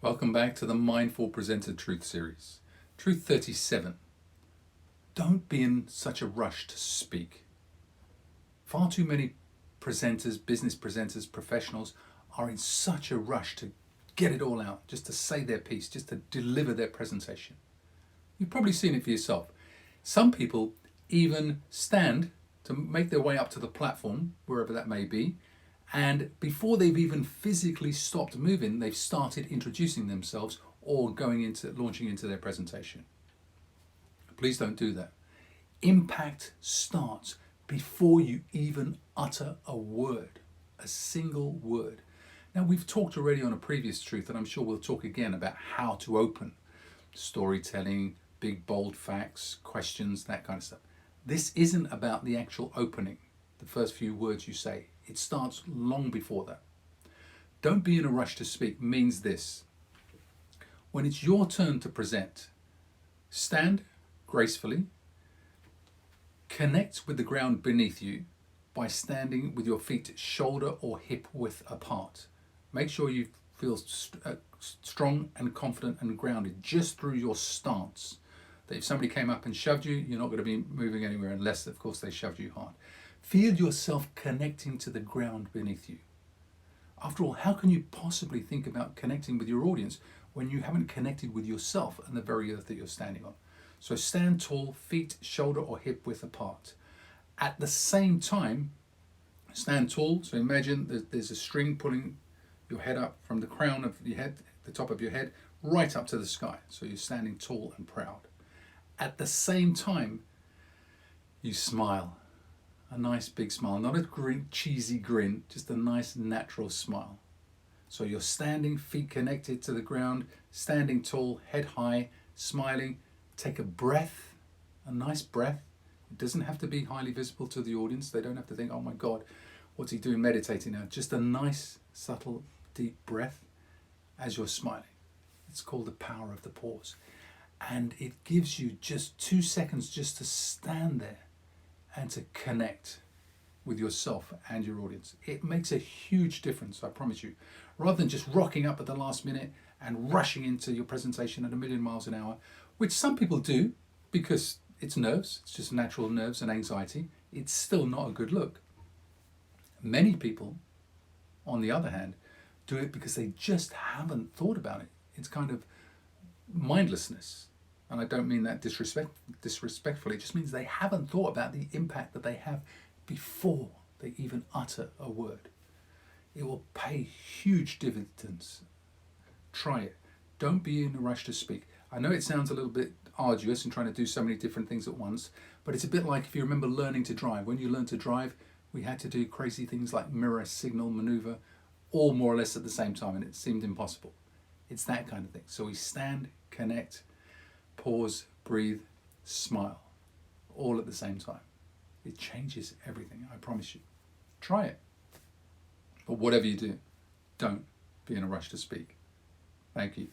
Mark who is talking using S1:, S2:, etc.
S1: Welcome back to the Mindful Presenter Truth series. Truth 37. Don't be in such a rush to speak. Far too many presenters, business presenters, professionals are in such a rush to get it all out, just to say their piece, just to deliver their presentation. You've probably seen it for yourself. Some people even stand to make their way up to the platform, wherever that may be, and before they've even physically stopped moving, they've started introducing themselves or launching into their presentation. Please don't do that. Impact starts before you even utter a word, a single word. Now, we've talked already on a previous truth, and I'm sure we'll talk again about how to open. Storytelling, big bold facts, questions, that kind of stuff. This isn't about the actual opening, the first few words you say. It starts long before that. Don't be in a rush to speak means this. When it's your turn to present, stand gracefully, connect with the ground beneath you by standing with your feet shoulder or hip width apart. Make sure you feel strong and confident and grounded just through your stance. That if somebody came up and shoved you, you're not going to be moving anywhere unless, of course, they shoved you hard. Feel yourself connecting to the ground beneath you. After all, how can you possibly think about connecting with your audience when you haven't connected with yourself and the very earth that you're standing on? So stand tall, feet shoulder or hip width apart. At the same time, stand tall. So imagine that there's a string pulling your head up from the crown of your head, the top of your head, right up to the sky. So you're standing tall and proud. At the same time, you smile. A nice big smile, not a cheesy grin, just a nice natural smile. So you're standing, feet connected to the ground, standing tall, head high, smiling. Take a breath, a nice breath. It doesn't have to be highly visible to the audience. They don't have to think, oh my God, what's he doing meditating now? Just a nice, subtle, deep breath as you're smiling. It's called the power of the pause. And it gives you just 2 seconds just to stand there and to connect with yourself and your audience. It makes a huge difference, I promise you. Rather than just rocking up at the last minute and rushing into your presentation at 1,000,000 miles an hour, which some people do because it's nerves, it's just natural nerves and anxiety, it's still not a good look. Many people, on the other hand, do it because they just haven't thought about it. It's kind of mindlessness. And I don't mean that disrespectfully, it just means they haven't thought about the impact that they have before they even utter a word. It will pay huge dividends. Try it. Don't be in a rush to speak. I know it sounds a little bit arduous and trying to do so many different things at once, but it's a bit like if you remember learning to drive. When you learn to drive, we had to do crazy things like mirror, signal, maneuver, all more or less at the same time, and it seemed impossible. It's that kind of thing. So we stand, connect, pause, breathe, smile, all at the same time. It changes everything, I promise you. Try it. But whatever you do, don't be in a rush to speak. Thank you.